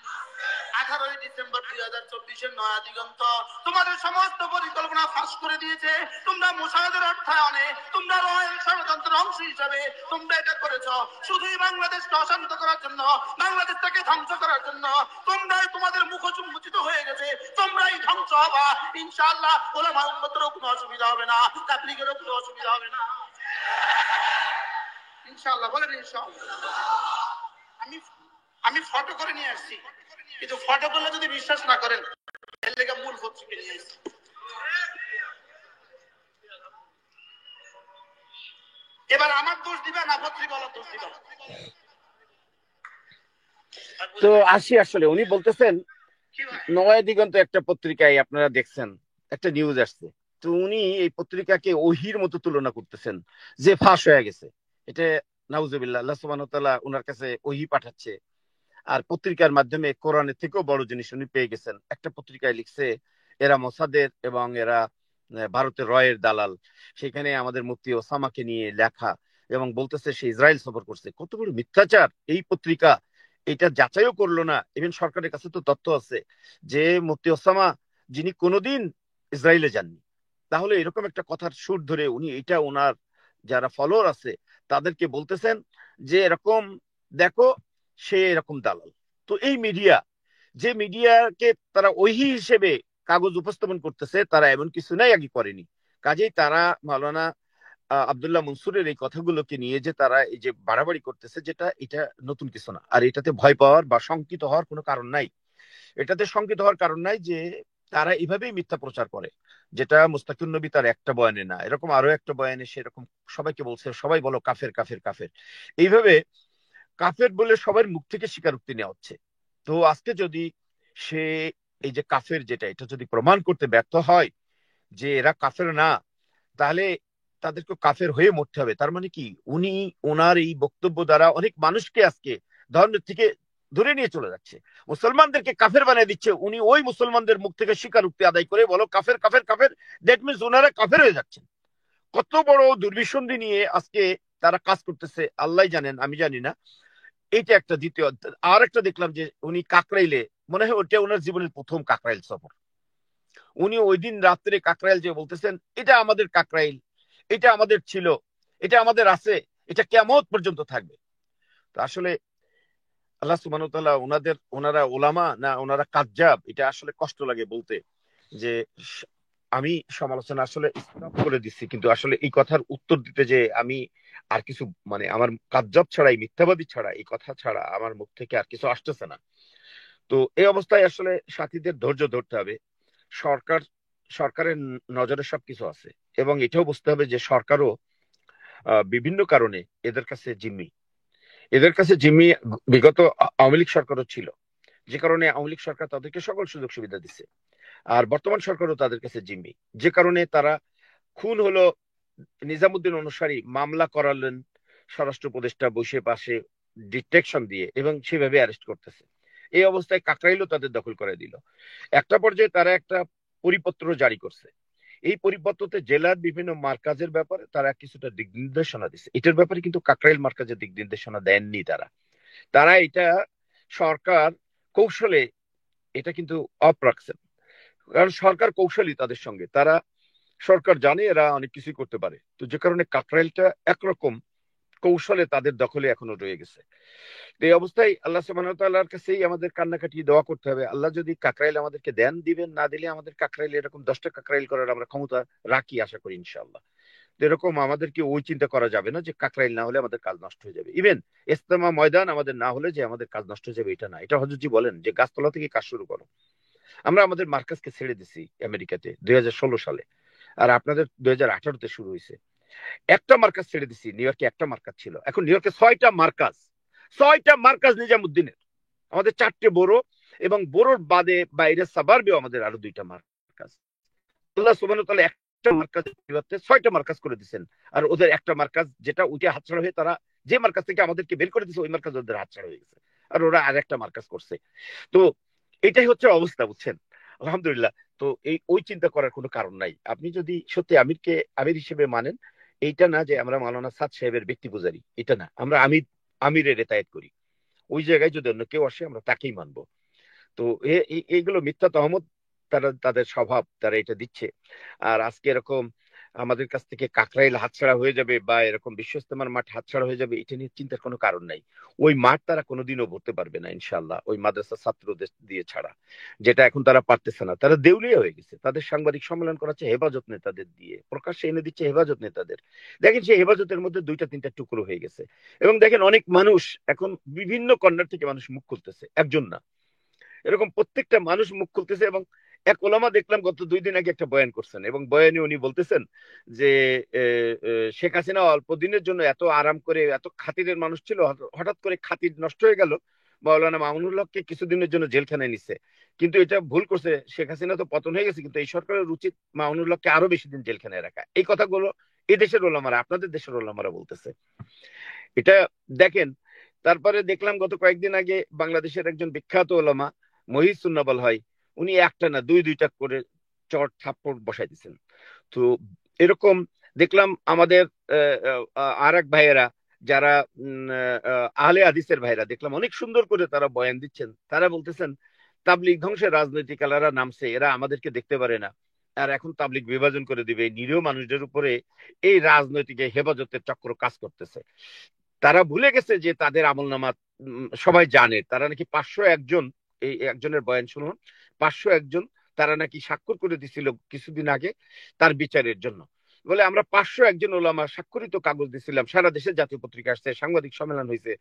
18ই ডিসেম্বর 2024 নয়া দিগন্ত তোমাদের সমস্ত পরিকল্পনা ফাঁস করে দিয়েছে। তোমরা মুসাদের অর্থায়নে, তোমরা রয়্যাল ষড়যন্ত্রের অংশ হিসাবে তোমরা এটা করেছো শুধুই বাংলাদেশকে অশান্ত করার জন্য, বাংলাদেশটাকে ধ্বংস করার জন্য। তোমরাই, তোমাদের মুখ উন্মোচিত হয়ে গেছে, তোমরাই ধ্বংস হবা ইনশাআল্লাহ। ওলামা উম্মতেরও কোনো অসুবিধা হবে না, তাবলীগেরও কোনো অসুবিধা হবে না ইনশাআল্লাহ। বলেন ইনশাআল্লাহ। আমি আমি ফটো করে নিয়ে আসছি, কিন্তু ফটো করলে যদি বিশ্বাস না করেন, এর লেগে মূল পত্রিকা নিয়ে আসছি। এবার আমার দোষ দিবা না পত্রিকাওয়ালার দোষ দিবা? তো আসি, আসলে উনি বলতেছেন নয়া দিগন্ত একটা পত্রিকায় আপনারা দেখছেন একটা নিউজ আসছে, তো উনি এই পত্রিকাকে ওহির মতো তুলনা করতেছেন যে ফাঁস হয়ে গেছে। এটা নাউজুবিল্লাহ, আল্লাহ সুবহানাহু ওয়া তাআলা ওনার কাছে ওহি পাঠাচ্ছে, আর পত্রিকার মাধ্যমে কোরআনের থেকেও বড় জিনিস উনি পেয়ে গেছেন। একটা পত্রিকায় লিখছে এরা মোসাদের এবং এরা ভারতের রয়ের দালাল, সেখানে আমাদের মুফতি ওসামাকে নিয়ে লেখা, এবং বলতেছে সে ইসরায়েল সফর করছে। কত বড় মিথ্যাচার এই পত্রিকা! এটা যাচাইও করলো না। ইভেন সরকারের কাছে তো তথ্য আছে যে মুফতি ওসামা যিনি কোনোদিন ইসরায়েলে যাননি। তাহলে এরকম একটা কথার সুর ধরে উনি এটা ওনার যারা ফলোয়ার আছে তাদেরকে বলতেছেন যে এরকম দেখো, সে এরকম দালাল। তো এই মিডিয়া, যে মিডিয়াকে তারা ওহি হিসেবে কাগজ উপস্থাপন করতেছে, তারা এমন কিছু নাই আগে করেনি। কাজেই তারা মাওলানা আব্দুল্লাহ মনসুরের এই কথাগুলোকে নিয়ে যে তারা এই যে বাড়াবাড়ি করতেছে, যেটা এটা নতুন কিছু না। আর এটাতে ভয় পাওয়ার বা শঙ্কিত হওয়ার কোনো কারণ নাই। এটাতে শঙ্কিত হওয়ার কারণ নাই যে তারা এইভাবেই মিথ্যা প্রচার করে, যেটা মুস্তাকিম নবী তার একটা বয়ানে না, এরকম আরো একটা বয়ানে সেরকম সবাইকে বলছে, সবাই বলো কাফের কাফের কাফের। এইভাবে কাফের বলে সবার মুখ থেকে স্বীকারোক্তি নেওয়া হচ্ছে। তো আজকে যদি সে এই যে কাফের যেটা, এটা যদি প্রমাণ করতে ব্যর্থ হয় যে এরা কাফের না, তাহলে তাদেরকে কাফের হয়ে মরতে হবে। তার মানে কি, উনি ওনার এই বক্তব্য দ্বারা অনেক মানুষকে আজকে ধর্মের থেকে ধরে নিয়ে চলে যাচ্ছে, মুসলমানদেরকে কাফের বানিয়ে দিচ্ছে। উনি ওই মুসলমানদের মুখ থেকে স্বীকারোক্তি আদায় করে বলো কাফের কাফের কাফের, দ্যাট মিনস ওনারা কাফের হয়ে যাচ্ছেন। কত বড় দুর্বিসন্ধি নিয়ে আজকে তারা কাজ করতেছে আল্লাহ জানেন, আমি জানি না। এইটা একটা। দ্বিতীয় আর একটা দেখলাম যে উনি কাকরাইলে, মনে হয় ওটা ওনার জীবনের প্রথম কাকরাইল সফর। উনি ওই দিন রাত্রে কাকরাইল যে বলতেছেন এটা আমাদের কাকরাইল, এটা আমাদের ছিল, এটা আমাদের আছে, এটা কিয়ামত পর্যন্ত থাকবে। তো আসলে আল্লাহ সুবহানাহু ওয়া তাআলা ওনারা ওলামা না ওনারা কাজ্জাব, এটা আসলে কষ্ট লাগে বলতে। যে আমি সমালোচনা আসলে স্টপ করে দিচ্ছি, কিন্তু আসলে এই কথার উত্তর দিতে যে আমি আর কিছু, মানে আমার কাজ্জাব ছাড়া, এই মিথ্যাবাদী ছাড়া, এই কথা ছাড়া আমার মুখ থেকে আর কিছু আসতেছে না। তো এই অবস্থায় আসলে সাথীদের ধৈর্য ধরতে হবে। সরকার সরকারের নজরে সবকিছু আছে, এবং এটাও বুঝতে হবে যে সরকারও বিভিন্ন কারণে এদের কাছে জিম্মি। এদের কাছে জিম্মি বিগত আওয়ামী লীগ সরকারও ছিল, যে কারণে আওয়ামী লীগ সরকার তাদেরকে সকল সুযোগ সুবিধা দিচ্ছে। আর বর্তমান সরকারও তাদের কাছে জিম্মি, যে কারণে তারা খুন হলো নিজামুদ্দিন অনুসারী মামলা করালেন স্বরাষ্ট্র উপদেষ্টা বসে পাশে ডিটেকশন দিয়ে, এবং সেভাবে অ্যারেস্ট করতেছে। এই অবস্থায় কাকরাইলও তাদের দখল করে দিল। একটা পর্যায়ে তারা একটা পরিপত্র জারি করছে। এই পরিপত্রতে জেলার বিভিন্ন মার্কাজের ব্যাপারে তারা কিছুটা দিক নির্দেশনা দিচ্ছে। এটার ব্যাপারে কিন্তু কাকরাইল মার্কাজের দিক নির্দেশনা দেননি তারা। তারা এটা সরকার কৌশলে এটা কিন্তু অফ রাখছেন, কারণ সরকার কৌশলী তাদের সঙ্গে। তারা সরকার জানে এরা অনেক কিছুই করতে পারে, তো যে কারণে কাকরাইলটা একরকম কৌশলে তাদের দখলে এখনো রয়ে গেছে। তো এই অবস্থায় আল্লাহ সুবহানাহু ওয়া তাআলার কাছেই আমাদের কান্নাকাটি দোয়া করতে হবে। আল্লাহ যদি কাকরাইল আমাদেরকে দেন দিবেন, না দিলে আমাদের কাকরাইল এরকম 10টা কাকরাইল করার আমরা ক্ষমতা রাখি আশা করি ইনশাআল্লাহ। তো এরকম আমাদেরকে ওই চিন্তা করা যাবে না যে কাকরাইল না হলে আমাদের কাজ নষ্ট হয়ে যাবে। ইভেন ইস্তেমা ময়দান আমাদের না হলে যে আমাদের কাজ নষ্ট হয়ে যাবে, এটা না। এটা হযরতজি বলেন যে গাছতলা থেকে কাজ শুরু করো। আমরা আমাদের মার্কাজকে ছেড়ে দিছি আমেরিকাতে 2016 সালে, আর আপনাদের 2018-তে শুরু হয়েছে। একটা মার্কাজ ছেড়ে দিছি, নিউ ইয়র্কে একটা মার্কাজ ছিল, এখন নিউ ইয়র্কে 6টা মার্কাজ নিজামুদ্দিনের। আমাদের 4টে বড়, এবং বড়োর বাদে বাইরে সাবারবেও আমাদের আরো 2টা মার্কাজ। আল্লাহ সুবহানাহু ওয়া তাআলা একটা মার্কাজ 6টা মার্কাজ করে দিচ্ছেন। আর ওদের একটা মার্কাজ যেটা উঠে হাতছাড়া হয়ে, তারা যে মার্কাজ থেকে আমাদেরকে বের করে দিচ্ছে ওই মার্কাজ ওদের হাতছাড়া হয়ে গেছে, আর ওরা আর একটা মার্কাজ করছে। তো এটাই হচ্ছে অবস্থা, বুঝছেন? আলহামদুলিল্লাহ। তো ওই চিন্তা করার কোনো কারণ নাই। আপনি যদি সত্যি আমিরকে আমির হিসেবে মানেন, এইটা না যে আমরা মাওলানা সাদ সাহেবের ব্যক্তি পূজারি, এটা না, আমরা আমিরের এতায়েত করি। ওই জায়গায় যদি অন্য কেউ আসে আমরা তাকেই মানবো। তো এইগুলো মিথ্যা তহমত, তারা তাদের স্বভাব, তারা এটা দিচ্ছে। আর আজকে এরকম আমাদের কাছ থেকে কাকরাইল হাতছাড়া হয়ে যাবে বা এরকম বিশ্ব ইস্তেমার মাঠ হাতছাড়া হয়ে যাবে, এটা নিয়ে চিন্তার কোনো কারণ নাই। ওই মাঠ তারা কোনোদিনও ভরতে পারবে না ইনশাল্লাহ, ওই মাদ্রাসা ছাত্রদের দিয়ে ছাড়া, যেটা এখন তারা পারতেছে না। তারা দেউলিয়া হয়ে গেছে, তাদের সাংবাদিক সম্মেলন করাচ্ছে হেফাজত নেতাদের দিয়ে, প্রকাশ্যে এনে দিচ্ছে হেফাজত নেতাদের। দেখেন সেই হেফাজতের মধ্যে 2টা 3টা টুকরো হয়ে গেছে। এবং দেখেন অনেক মানুষ এখন বিভিন্ন কর্নার থেকে মানুষ মুখ খুলতেছে, একজন না, এরকম প্রত্যেকটা মানুষ মুখ খুলতেছে। এবং এক ওলামা দেখলাম গত 2 দিন আগে একটা বয়ান করছেন, এবং বয়ানে উনি বলতেছেন যে শেখ হাসিনা অল্প দিনের জন্য এত আরাম করে, এত খাতিরের মানুষ ছিল, হঠাৎ করে খাতির নষ্ট হয়ে গেল, মাওলানা মামুনুল হককে কিছুদিনের জন্য জেলখানায় নিচ্ছে। কিন্তু এটা ভুল করছে, শেখ হাসিনা তো পতন হয়ে গেছে, কিন্তু এই সরকারের উচিত মামুনুল হককে আরো বেশি দিন জেলখানায় রাখা। এই কথাগুলো এই দেশের ওলামারা, আপনাদের দেশের ওলামারা বলতেছে এটা, দেখেন। তারপরে দেখলাম গত কয়েকদিন আগে বাংলাদেশের একজন বিখ্যাত ওলামা মহিসুন্না বল হয়, উনি একটা না 2-2টা করে চট থাপ্পড় বসাই দিচ্ছেন। তো এরকম দেখলাম আমাদের আর এক ভাইয়েরা, যারা আহলে হাদিসের ভাইরা, দেখলাম অনেক সুন্দর করে তারা বয়ান দিচ্ছেন। তারা বলতেছেন তাবলিগ ধ্বংসের রাজনৈতিকালারা নামছে, এরা আমাদেরকে দেখতে পারে না, আর এখন তাবলিগ বিভাজন করে দিবে, নিরীহ মানুষদের উপরে এই রাজনৈতিক হেফাজতের চক্র কাজ করতেছে। তারা ভুলে গেছে যে তাদের আমলনামা সবাই জানে, তারা নাকি 501 জন, এই একজনের বয়ান শুনুন, 501 জন তারা নাকি স্বাক্ষর করে দিছিল কিছুদিন আগে তার বিচারের জন্য। বলে আমরা 501 জন ওলামা স্বাক্ষরিত কাগজ দিছিলাম, সারা দেশের জাতীয় পত্রিকা আসছে, সাংবাদিক সম্মেলন হয়েছে,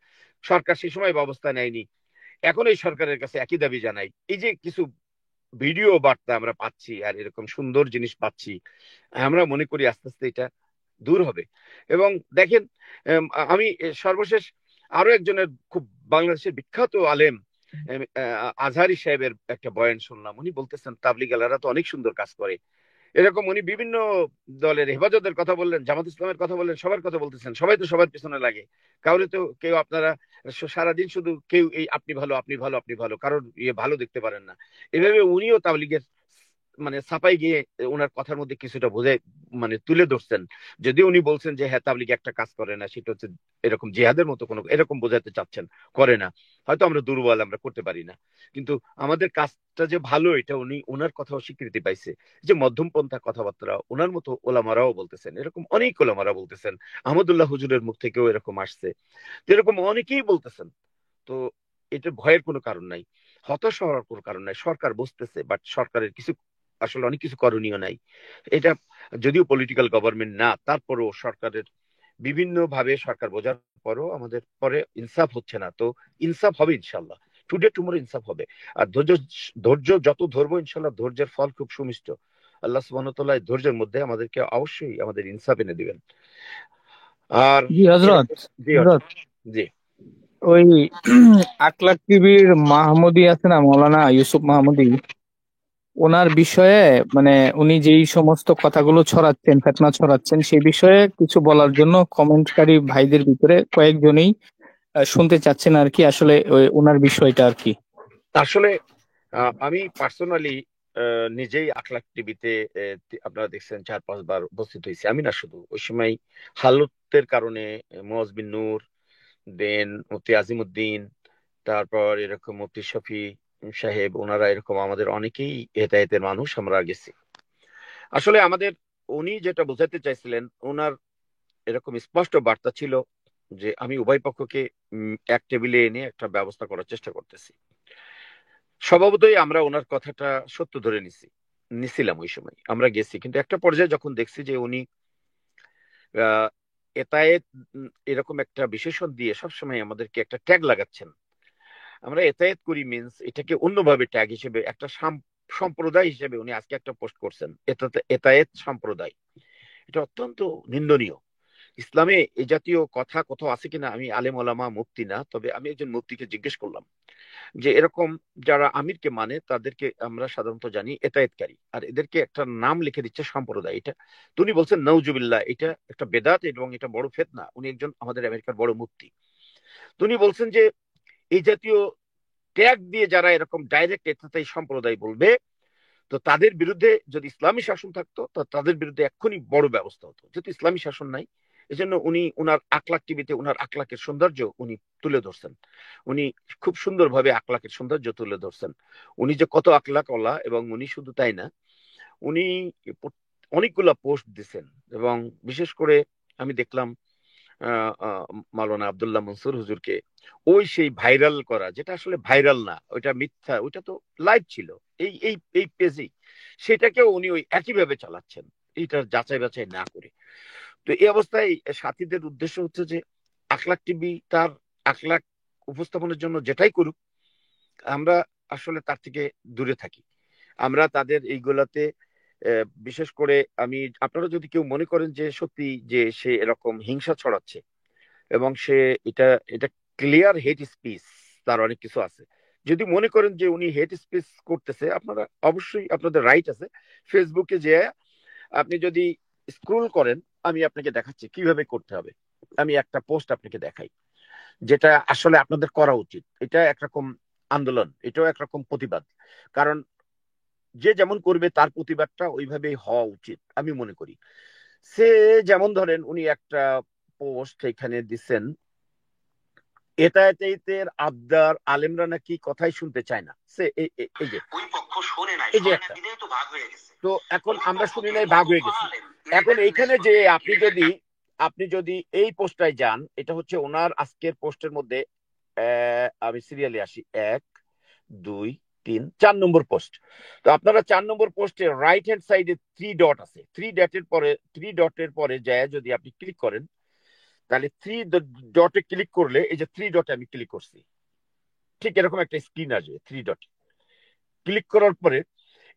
সরকার সেই সময় ব্যবস্থা নেয়নি। এখন এই সরকারের কাছে একই দাবি জানাই। এই যে কিছু ভিডিও বার্তা আমরা পাচ্ছি আর এরকম সুন্দর জিনিস পাচ্ছি, আমরা মনে করি আস্তে আস্তে এটা দূর হবে। এবং দেখেন, আমি সর্বশেষ আরো একজনের খুব বাংলাদেশের বিখ্যাত আলেম আজহারি সাহেবের একটা বয়ান শুনলাম। উনি বলতেছেন তাবলিগ আলারা তো অনেক সুন্দর কাজ করে, এরকম উনি বিভিন্ন দলের হেফাজতের কথা বললেন, জামাত ইসলামের কথা বললেন, সবার কথা বলতেছেন, সবাই তো সবার পিছনে লাগে। কাউরে তো কেউ আপনারা সারাদিন শুধু কেউ এই আপনি ভালো, আপনি ভালো, আপনি ভালো, কারোর ইয়ে ভালো দেখতে পারেন না। এভাবে উনিও তাবলিগের মানে ছাপাই গিয়ে ওনার কথার মধ্যে কিছুটা বোঝায়, মানে তুলে ধরছেন। যদিও উনি বলছেন যে হ্যাঁ তাবলিগ একটা কাজ করে না, সেটা হচ্ছে এরকম জিহাদের মতো কোনো, এরকম বোঝাতে চাচ্ছেন, করে না। হয়তো আমরা দুর্বল, আমরা করতে পারি না, কিন্তু আমাদের কাজটা যে ভালো এটা উনি ওনার কথাও স্বীকৃতি পাইছে। যে মধ্যমপন্থা কথাবার্তা ওনার মতো ওলামারাও বলতেছেন, এরকম অনেক ওলামারা বলতেছেন, আহমদুল্লাহ হুজুরের মুখ থেকেও এরকম আসছে, তো এরকম অনেকেই বলতেছেন। তো এটা ভয়ের কোনো কারণ নাই, হতাশ হওয়ার কোনো কারণ নাই। সরকার বুঝতেছে, বাট সরকারের কিছু আসলে অনেক কিছু করণীয় নাই। এটা যদিও পলিটিক্যাল গভর্নমেন্ট না, তারপরেও সরকারের বিভিন্ন ভাবে সরকার বোঝার পরও আমাদের পরে ইনসাফ হচ্ছে না। তো ইনসাফ হবে ইনশাল্লাহ, টুডে টুমোরো ইনসাফ হবে। আর ধৈর্য, ধৈর্য যত ধরবো ইনশাল্লাহ ধৈর্যের ফল খুব সুমিষ্ট। আল্লাহ সুবহানাহু ওয়া তাআলা এই ধৈর্যের মধ্যে আমাদেরকে অবশ্যই আমাদের ইনসাফ এনে দিবেন। আর জি হজরত। এরকম, জি হজরত, হজরত, জি। ওই আকলাক টিভির মাহমুদি আছে না, মৌলানা ইউসুফ মাহমুদি, ওনার বিষয়ে মানে উনি যেই সমস্ত কথাগুলো ছড়াচ্ছেন, ফেতনা ছড়াচ্ছেন, সেই বিষয়ে কিছু বলার জন্য কমেন্টকারী ভাইদের ভিতরে কয়েকজনই শুনতে চাচ্ছেন আর কি, আসলে ওই ওনার বিষয়টা আর কি। আসলে আমি পার্সোনালি নিজেই আখলাক টিভিতে আপনারা দেখছেন 4-5 বার উপস্থিত হয়েছি। আমি না, শুধু ওই সময় হালতের কারণে মুয়াজ বিন নূর, দেন মুফতি আজিমউদ্দিন, তারপর এরকম মুফতি শফি সাহেব, ওনারা এরকম আমাদের অনেকেই হেদায়েতের মানুষ, আমরা গেছি। আসলে আমাদের উনি যেটা বোঝাতে চাইছিলেন, ওনার এরকম স্পষ্ট বার্তা ছিল যে আমি উভয় পক্ষকে এক টেবিলে এনে একটা ব্যবস্থা করার চেষ্টা করতেছি। স্বভাবতই আমরা ওনার কথাটা সত্য ধরে নিছিলাম। ওই সময় আমরা গেছি, কিন্তু একটা পর্যায়ে যখন দেখছি যে উনি আহ এতায়েত এরকম একটা বিশেষণ দিয়ে সবসময় আমাদেরকে একটা ট্যাগ লাগাচ্ছেন। আমরা এতায়েত করি মিন্স এটাকে অন্যভাবে ট্যাগ হিসেবে একটা সম্প্রদায় হিসেবে উনি আজকে একটা পোস্ট করছেন, এতায়েত সম্প্রদায়। এটা অত্যন্ত নিন্দনীয়। ইসলামে এই জাতীয় কথা কোথাও আছে কিনা, আমি আলেম ওলামা মুফতি না, তবে আমি একজন মুফতিকে জিজ্ঞেস করলাম যে এরকম যারা আমিরকে মানে তাদেরকে আমরা সাধারণত জানি এতায়েতকারী, আর এদেরকে একটা নাম লিখে দিচ্ছে সম্প্রদায়। এটা তো উনি বলছেন নওজুবিল্লাহ, এটা একটা বেদাত এবং এটা বড় ফিতনা। উনি একজন আমাদের আমেরিকার বড় মুফতি। তো উনি বলছেন যে এই জাতীয় ট্যাগ দিয়ে যারা এরকম ডাইরেক্ট এতাই সম্প্রদায় বলবে, তো তাদের বিরুদ্ধে যদি ইসলামী শাসন থাকতো তো তাদের বিরুদ্ধে এক্ষুনি বড় ব্যবস্থা হতো। যেহেতু ইসলামী শাসন নাই, এজন্য উনি উনার আকলাক টিভিতে উনার আকলাকের সৌন্দর্য উনি তুলে ধরছেন। উনি খুব সুন্দরভাবে আকলাকের সৌন্দর্য তুলে ধরছেন। উনি যে কত আকলাক ওলা, এবং উনি শুধু তাই না, উনি অনেকগুলা পোস্ট দিছেন। এবং বিশেষ করে আমি দেখলাম মাওলানা আব্দুল্লাহ মনসুর হুজুরকে ওই সেই ভাইরাল করা, যেটা আসলে ভাইরাল না, ওইটা মিথ্যা, ওইটা তো লাইভ ছিল এই এই এই পেজেই, সেটাকেও উনি ওই একইভাবে চালাচ্ছেন, এইটা যাচাই বাছাই না করে। তো এই অবস্থায় সাথীদের উদ্দেশ্য হচ্ছে যে আখলাক টিভি তার আখলাক উপস্থাপনের জন্য যেটাই করুক, আমরা আসলে তার থেকে দূরে থাকি। আমরা তাদের এইগুলাতে বিশেষ করে আমি, আপনারা যদি কেউ মনে করেন যে সত্যি যে সে এরকম হিংসা ছড়াচ্ছে এবং সে এটা এটা ক্লিয়ার হেট স্পিচ, তার অনেক কিছু আছে, যদি মনে করেন যে উনি হেট স্পিচ করতেছে, আপনারা অবশ্যই, আপনাদের রাইট আছে। ফেসবুকে যে আপনি যদি স্ক্রল করেন, আমি আপনাকে দেখাচ্ছি কিভাবে করতে হবে। আমি একটা পোস্ট আপনাকে দেখাই, যেটা আসলে আপনাদের করা উচিত। এটা একরকম আন্দোলন, এটাও একরকম প্রতিবাদ। কারণ যে যেমন করবে তার প্রতিবাদটা ওইভাবেই হওয়া উচিত আমি মনে করি। সে যেমন ধরেন উনি একটা পোস্ট এখানে দিচ্ছেন, এতায়াতের আবদার আলেমরা নাকি কথাই শুনতে চায় না। সে এই যে ওই পক্ষ শুনে নাই, এই যে একটা, তো ভাগ হয়ে গেছে। তো এখন আমরা শুনি নাই, ভাগ হয়ে গেছে। এখন এইখানে যে আপনি যদি এই পোস্টটায় যান, এটা হচ্ছে ওনার আজকের পোস্টের মধ্যে, আমি সিরিয়ালে আসি, 1 2 3 4 নম্বর পোস্ট। তো আপনারা 4 নম্বর পোস্টে রাইট হ্যান্ড সাইডে 3 ডট আছে, 3 ডটের পরে যায় যদি আপনি ক্লিক করেন, তাহলে 3 ডটে ক্লিক করলে, এই যে 3 ডটে আমি ক্লিক করছি, ঠিক এরকম একটা স্ক্রিন আসবে। 3 ডটে ক্লিক করার পরে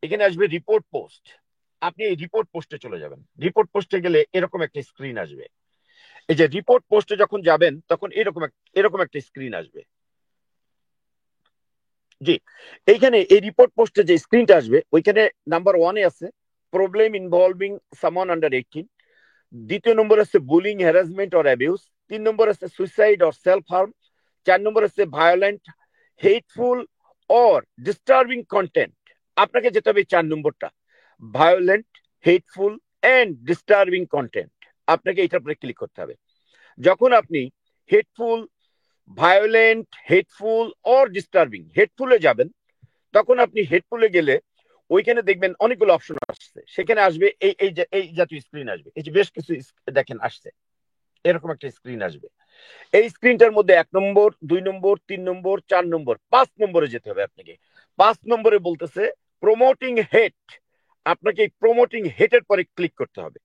এখানে আসবে রিপোর্ট পোস্ট। আপনি এই রিপোর্ট পোস্টে চলে যাবেন। রিপোর্ট পোস্টে গেলে এরকম একটা স্ক্রিন আসবে। এই যে রিপোর্ট পোস্টে যখন যাবেন তখন এরকম একটা স্ক্রিন আসবে। জি, এইখানে এই রিপোর্ট পোস্টে যে স্ক্রিনটা আসবে, ওইখানে নাম্বার 1-এ আছে প্রবলেম ইনভলভিং সামওয়ান আন্ডার 18, দ্বিতীয় নম্বর আছে bullying, harassment or abuse, 3 number আছে suicide or self harm, 4 number আছে violent, hateful or disturbing content. আপনাকে যেতে হবে 4 নম্বরটা, violent, hateful and disturbing content. আপনাকে এটার উপরে ক্লিক করতে হবে। যখন আপনি hateful, violent, hateful or disturbing, হেটফুলে যাবেন, তখন আপনি হেটফুলে গেলে ওইখানে দেখবেন অনেকগুলো অপশন আসছে। সেখানে আসবে এই জাতীয় স্ক্রিন আসবে। এই যে বেশ কিছু দেখেন আসছে, এরকম একটা স্ক্রিন আসবে। এই স্ক্রিনটার মধ্যে 1 নম্বর, 2 নম্বর, 3 নম্বর, 4 নম্বর, 5 নম্বরে যেতে হবে আপনাকে। 5 নম্বরে বলতেছে প্রমোটিং হেট। আপনাকে প্রমোটিং হেটের পরে ক্লিক করতে হবে।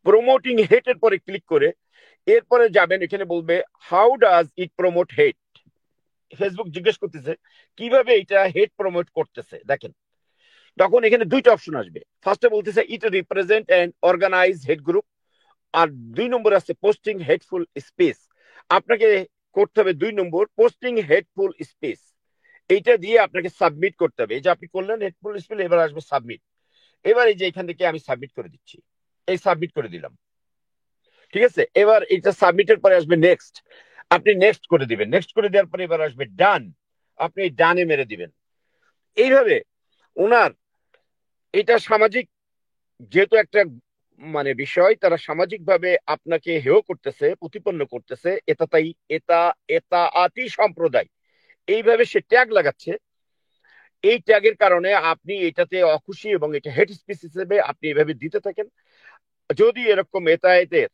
প্রমোটিং হেটের পরে ক্লিক করে এরপরে যাবেন, এখানে বলবে how does it promote hate. Facebook জিজ্ঞেস করতেছে কিভাবে এটা হেট প্রমোট করতেছে, দেখেন। তখন এখানে 2টা অপশন আসবে। ফার্স্টে বলতেছে it represent and organise hate group, আর 2 নম্বর আছে পোস্টিং হেটফুল স্পেস। আপনাকে করতে হবে 2 নম্বর, পোস্টিং হেটফুল স্পেস। এইটা দিয়ে আপনাকে সাবমিট করতে হবে। এই যে আপনি করলেন হেটফুল স্পেস, এবার আসবে সাবমিট। এবার এই যে এখান থেকে আমি সাবমিট করে দিচ্ছি, এই সাবমিট করে দিলাম, ঠিক আছে। এবার এটা সাবমিটের পরে আসবে নেক্সট, আপনি নেক্সট করে দিবেন। নেক্সট করে দেওয়ার পরে এবার আসবে ডান, আপনি ডানে মেরে দিবেন। এইভাবে ওনার এটা সামাজিক, যেহেতু একটা মানে বিষয়, তারা সামাজিক ভাবে আপনাকে হেয় করতেছে, প্রতিপন্ন করতেছে, এটা তাই এটা এটা আতি সম্প্রদায়, এইভাবে সে ট্যাগ লাগাচ্ছে। এই ট্যাগের কারণে আপনি এটাতে অখুশি এবং এটা হেট স্পিচ হিসেবে আপনি এভাবে দিতে থাকেন। যদি এরকম এতায়েতের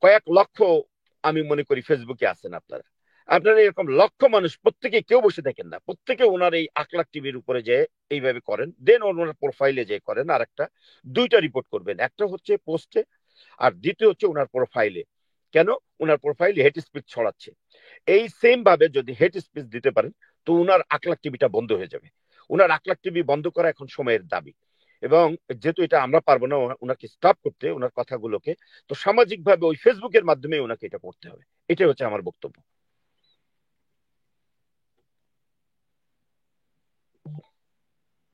কয়েক লক্ষ, আমি মনে করি ফেসবুকে আছেন আপনারা, আপনারা এরকম লক্ষ মানুষ, প্রত্যেকে কেউ বসে থাকেন না, প্রত্যেকে ওনার এই আকলাক টিভির উপরে যে এইভাবে করেন, দেন ওনার প্রোফাইলে যে করেন। আর একটা 2টা রিপোর্ট করবেন, একটা হচ্ছে পোস্টে আর দ্বিতীয় হচ্ছে ওনার প্রোফাইলে। কেন? ওনার প্রোফাইলে হেট স্পিচ ছড়াচ্ছে। এই সেম ভাবে যদি হেট স্পিচ দিতে পারেন, তো ওনার আকলাক টিভিটা বন্ধ হয়ে যাবে। ওনার আকলাক টিভি বন্ধ করা এখন সময়ের দাবি। এবং যেহেতু এটা আমরা পারবো না ওনাকে স্টপ করতে, ওনার কথাগুলোকে, তো সামাজিক ভাবে ওই ফেসবুকের মাধ্যমে ওনাকে এটা করতে হবে। এটাই হচ্ছে আমার বক্তব্য।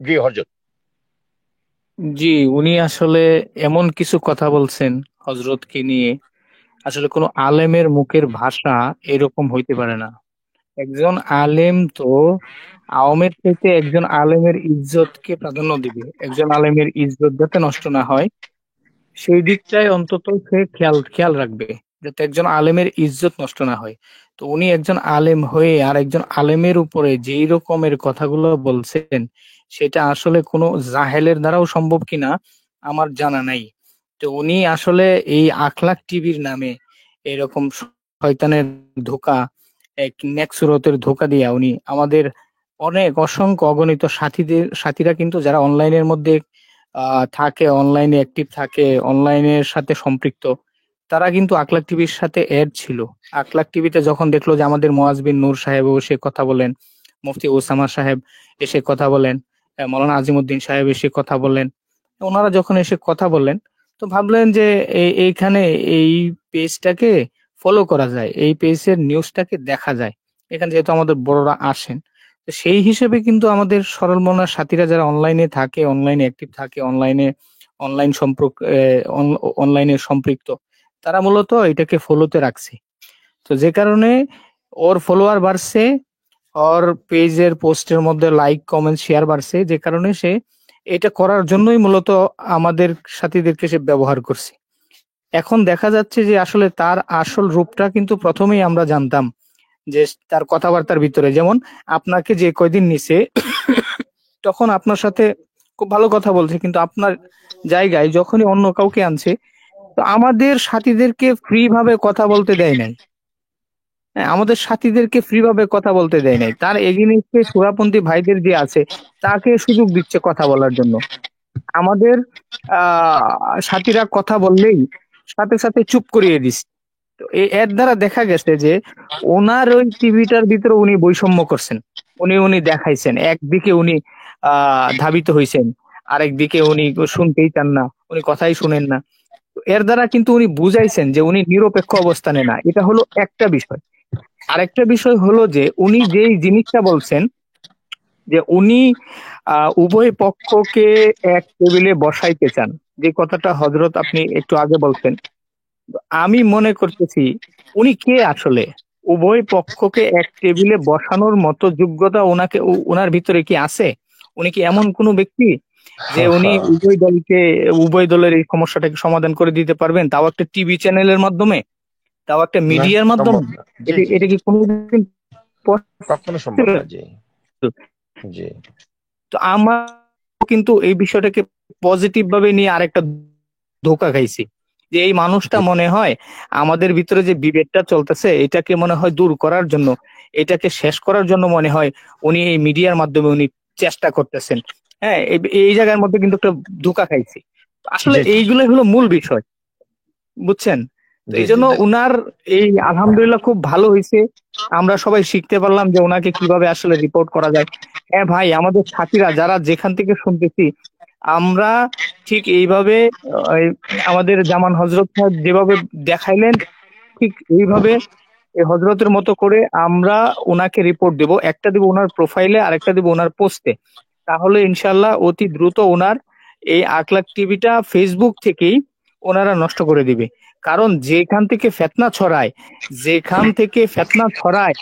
জি হজরত। জি, উনি আসলে এমন কিছু কথা বলছেন হজরতকে নিয়ে, আসলে কোনো আলেমের মুখের ভাষা এরকম হইতে পারে না। একজন আলেম তো আওয়ামের চাইতে একজন আলেমের ইজ্জতকে প্রাধান্য দিবে, একজন আলেমের ইজ্জত যাতে নষ্ট না হয় সেই দিকটায় অন্তত সে খেয়াল খেয়াল রাখবে, যাতে একজন আলেমের ইজ্জত নষ্ট না হয়। তো উনি একজন আলেম হয়ে আর একজন আলেমের উপরে যেই রকমের কথাগুলো বলছেন, সেটা আসলে কোনো জাহেলের দ্বারাও সম্ভব কিনা আমার জানা নাই। তো উনি আসলে এই আখলাক টিভির নামে এরকম শয়তানের ধোঁকা, এক নেক্সুরতের ধোঁকা দিয়া উনি আমাদের অনেক অসংখ্য অগণিত সাথীরা কিন্তু যারা অনলাইনের মধ্যে থাকে, অনলাইনে অ্যাক্টিভ থাকে, অনলাইনের সাথে সম্পৃক্ত, তারা কিন্তু আকলাক টিভির সাথে এড ছিল। আকলাক টিভিতে যখন দেখলো যে আমাদের মুয়াজ বিন নূর সাহেব এসে কথা বলেন, মুফতি ওসামা সাহেব এসে কথা বলেন, মাওলানা আজিমউদ্দিন সাহেব এসে কথা বলেন, ওনারা যখন এসে কথা বললেন, তো ভাবলেন যে এইখানে এই পেজটাকে ফলো করা যায়, এই পেজের নিউজটাকে দেখা যায়, এখানে যেহেতু আমাদের বড়রা আসেন। তো সেই হিসেবে কিন্তু আমাদের সরল মনার সাথীরা যারা অনলাইনে থাকে, অনলাইনে অ্যাক্টিভ থাকে, অনলাইন সম্পর্ক অনলাইনে সম্পৃক্ত, তারা মূলত এটাকে ফলোতে রাখছে। তো যে কারণে ওর ফলোয়ার বাড়ছে, ওর পেজের পোস্টের মধ্যে লাইক কমেন্ট শেয়ার বাড়ছে, যে কারণে সে এটা করার জন্যই মূলত আমাদের সাথীদেরকে সে ব্যবহার করছে। এখন দেখা যাচ্ছে যে আসলে তার আসল রূপটা কিন্তু প্রথমেই আমরা জানতাম, যে তার কথাবার্তার ভিতরে, যেমন আপনাকে যে কয়দিন নিছে তখন আপনার সাথে খুব ভালো কথা বলছে, কিন্তু আপনার জায়গায় যখনই অন্য কাউকে আনছে, তো আমাদের সাথীদেরকে ফ্রি ভাবে কথা বলতে দেয় নাই। হ্যাঁ, আমাদের সাথীদেরকে ফ্রি ভাবে কথা বলতে দেয় নাই, তার এগেইনস্টে সুরাপন্থী ভাইদের যে আছে তাকে সুযোগ দিচ্ছে কথা বলার জন্য। আমাদের সাথীরা কথা বললেই সাথে সাথে চুপ করিয়ে দিচ্ছে। তো এর দ্বারা দেখা গেছে যে ওনার ওই টিভিটার ভিতরে উনি বৈষম্য করছেন, উনি উনি দেখাইছেন, একদিকে উনি ধাবিত হইছেন, আরেকদিকে উনি শুনতেই চান না, উনি কথাই শুনেন না। তো এর দ্বারা কিন্তু উনি বুঝাইছেন যে উনি নিরপেক্ষ অবস্থানে না, এটা হলো একটা বিষয়। আরেকটা বিষয় হলো যে উনি যেই জিনিসটা বলছেন, যে উনি উভয় পক্ষকে এক টেবিলে বসাইতে চান, যে কথাটা হজরত আপনি একটু আগে বলছেন, আমি মনে করতেছি উনি কে আসলে? উভয় পক্ষকে এক টেবিলে বসানোর মতো যোগ্যতা ওনার ভিতরে কি আছে? উনি কি এমন কোনো ব্যক্তি যে উনি উভয় দলের এই সমস্যাটাকে সমাধান করে দিতে পারবেন, তাও একটা টিভি চ্যানেলের মাধ্যমে, তাও একটা না, মিডিয়ার মাধ্যমে? সম্ভব না। জি এটা জি এটা জি, কি কোনোদিন কখনো সম্ভব possible? না। জি জি তো আমার কিন্তু এই বিষয়টাকে পজিটিভ ভাবে নিয়ে আরেকটা ধোঁকা খাইছি, যে এই মানুষটা জি মনে হয় আমাদের ভিতরে যে বিভেদটা চলতেছে এটাকে মনে হয় দূর করার জন্য, এটাকে শেষ করার জন্য মনে হয় উনি এই মিডিয়ার মাধ্যমে উনি চেষ্টা করতেছেন। হ্যাঁ, এই জায়গার মধ্যে কিন্তু একটা ধোঁকা খাইছি। আসলে জি জি এইগুলোই হলো মূল বিষয়, বুঝছেন? তো জি এই জি জন্য জি। উনার এই আলহামদুলিল্লাহ খুব ভালো হয়েছে, আমরা সবাই শিখতে পারলাম যে ওনাকে কিভাবে আসলে রিপোর্ট করা যায়। হ্যাঁ ভাই, আমাদের সাথীরা যারা যেখান থেকে শুনতেছি, আমরা ঠিক এইভাবে এই আমাদের জামান হজরত সাহেব যেভাবে দেখাইলেন, ঠিক এইভাবে এই হজরতের মতো করে আমরা ওনাকে রিপোর্ট দেব, একটা দিব ওনার প্রোফাইলে আর একটা দিব ওনার পোস্টে। তাহলে ইনশাল্লাহ অতি দ্রুত ওনার এই আকলাক টিভিটা ফেসবুক থেকেই ওনারা নষ্ট করে দিবে। কারণ যেখান থেকে ফেতনা ছড়ায়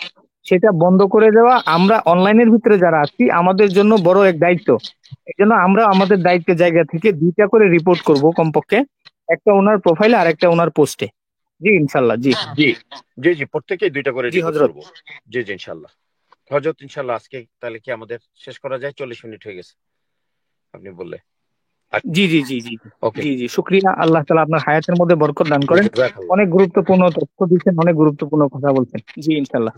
সেটা বন্ধ করে দেওয়া আমরা অনলাইনের ভিতরে যারা আছি আমাদের জন্য বড় এক দায়িত্ব। এই জন্য আমরা আমাদের দায়িত্বের জায়গা থেকে দুইটা করে রিপোর্ট করব কমপক্ষে, একটা ওনার প্রোফাইলে আর একটা ওনার পোস্টে। জি ইনশাল্লাহ। জি জি জি জি, প্রত্যেকেই দুইটা করে জি রিপোর্ট হজরত। করব। জি জি ইনশাল্লাহ। হজরত ইনশাল্লাহ আজকে তাহলে কি আমাদের শেষ করা যায়? 40 মিনিট হয়ে গেছে আপনি বললে। জি জি জি জি জি। ওকে। জি জি, শুক্রিয়া, আল্লাহ তাআলা আপনার হায়াতের মধ্যে বরকত দান করেন। জাযাকাল্লাহ। অনেক গুরুত্বপূর্ণ তথ্য দিচ্ছেন, অনেক গুরুত্বপূর্ণ কথা বলছেন। জি ইনশাল্লাহ।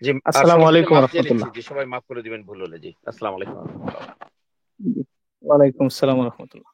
জি, আর আসসালামু সবাইকে আলাইকুম মাফ চেয়ে নিচ্ছি, রহমতুল্লাহ। যে সবাই মাফ করে দিবেন ভুল হলে। জি, আসসালামু আলাইকুম। ওয়ালাইকুম আসসালাম রহমতুল্লাহ।